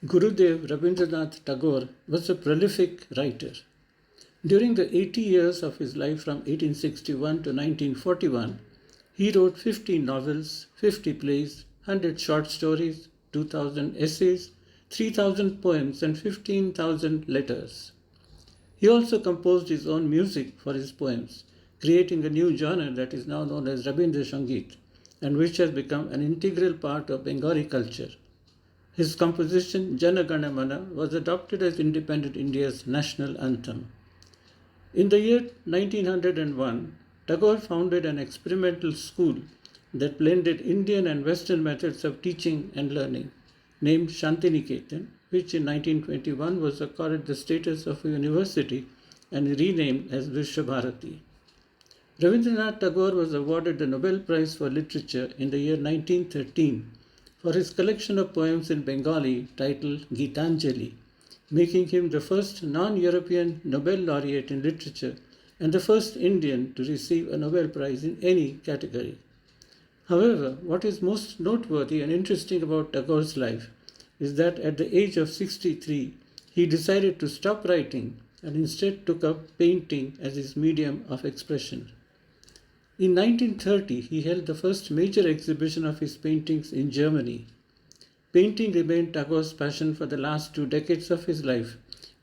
Gurudev Rabindranath Tagore was a prolific writer. During the 80 years of his life from 1861 to 1941, he wrote 50 novels, 50 plays, 100 short stories, 2,000 essays, 3,000 poems, and 15,000 letters. He also composed his own music for his poems, creating a new genre that is now known as Rabindra Sangeet, and which has become an integral part of Bengali culture. His composition, Jana Gana Mana, was adopted as independent India's national anthem. In the year 1901, Tagore founded an experimental school that blended Indian and Western methods of teaching and learning, named Shantiniketan, which in 1921 was accorded the status of a university and renamed as Vishwabharati. Rabindranath Tagore was awarded the Nobel Prize for Literature in the year 1913 for his collection of poems in Bengali titled Gitanjali, making him the first non-European Nobel laureate in literature and the first Indian to receive a Nobel Prize in any category. However, what is most noteworthy and interesting about Tagore's life is that at the age of 63, he decided to stop writing and instead took up painting as his medium of expression. In 1930, he held the first major exhibition of his paintings in Germany. Painting remained Tagore's passion for the last 2 decades of his life,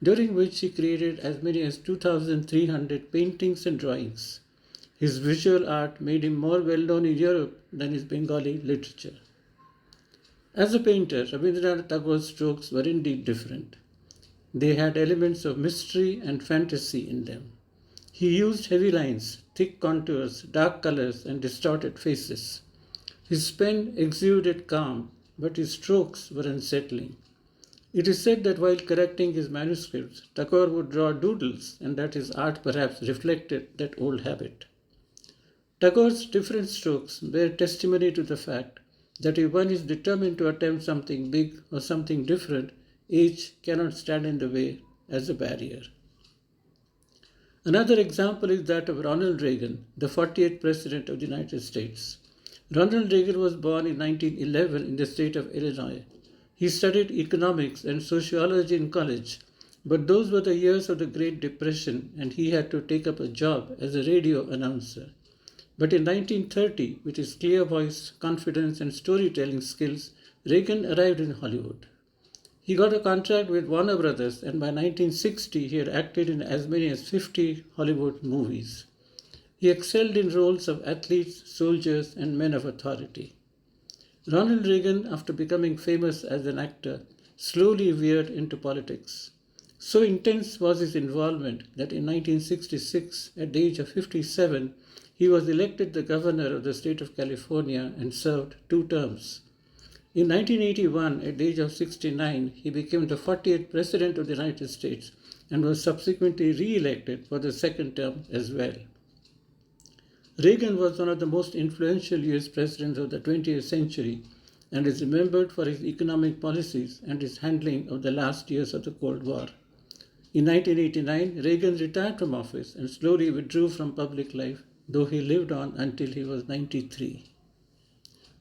during which he created as many as 2,300 paintings and drawings. His visual art made him more well known in Europe than his Bengali literature. As a painter, Rabindranath Tagore's strokes were indeed different. They had elements of mystery and fantasy in them. He used heavy lines, thick contours, dark colors, and distorted faces. His pen exuded calm, but his strokes were unsettling. It is said that while correcting his manuscripts, Tagore would draw doodles and that his art perhaps reflected that old habit. Tagore's different strokes bear testimony to the fact that if one is determined to attempt something big or something different, age cannot stand in the way as a barrier. Another example is that of Ronald Reagan, the 48th President of the United States. Ronald Reagan was born in 1911 in the state of Illinois. He studied economics and sociology in college, but those were the years of the Great Depression and he had to take up a job as a radio announcer. But in 1930, with his clear voice, confidence, and storytelling skills, Reagan arrived in Hollywood. He got a contract with Warner Brothers, and by 1960 he had acted in as many as 50 Hollywood movies. He excelled in roles of athletes, soldiers, and men of authority. Ronald Reagan, after becoming famous as an actor, slowly veered into politics. So intense was his involvement that in 1966, at the age of 57, he was elected the governor of the state of California and served 2 terms. In 1981, at the age of 69, he became the 40th President of the United States and was subsequently re-elected for the 2nd term as well. Reagan was one of the most influential US presidents of the 20th century and is remembered for his economic policies and his handling of the last years of the Cold War. In 1989, Reagan retired from office and slowly withdrew from public life, though he lived on until he was 93.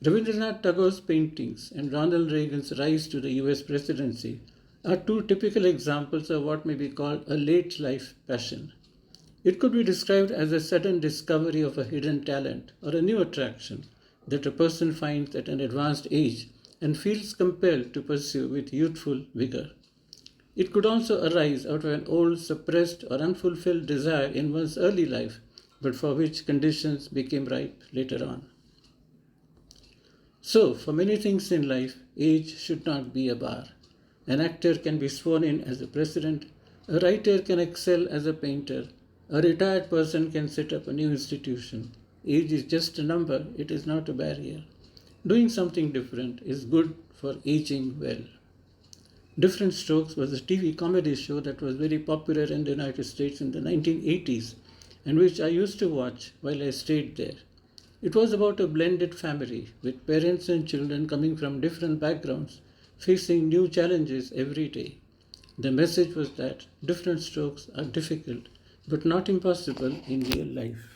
Rabindranath Tagore's paintings and Ronald Reagan's rise to the US presidency are 2 typical examples of what may be called a late life passion. It could be described as a sudden discovery of a hidden talent or a new attraction that a person finds at an advanced age and feels compelled to pursue with youthful vigor. It could also arise out of an old, suppressed, or unfulfilled desire in one's early life, but for which conditions became ripe later on. So, for many things in life, age should not be a bar. An actor can be sworn in as a president, a writer can excel as a painter, a retired person can set up a new institution. Age is just a number, it is not a barrier. Doing something different is good for aging well. Different Strokes was a TV comedy show that was very popular in the United States in the 1980s and which I used to watch while I stayed there. It was about a blended family with parents and children coming from different backgrounds, facing new challenges every day. The message was that different strokes are difficult but not impossible in real life.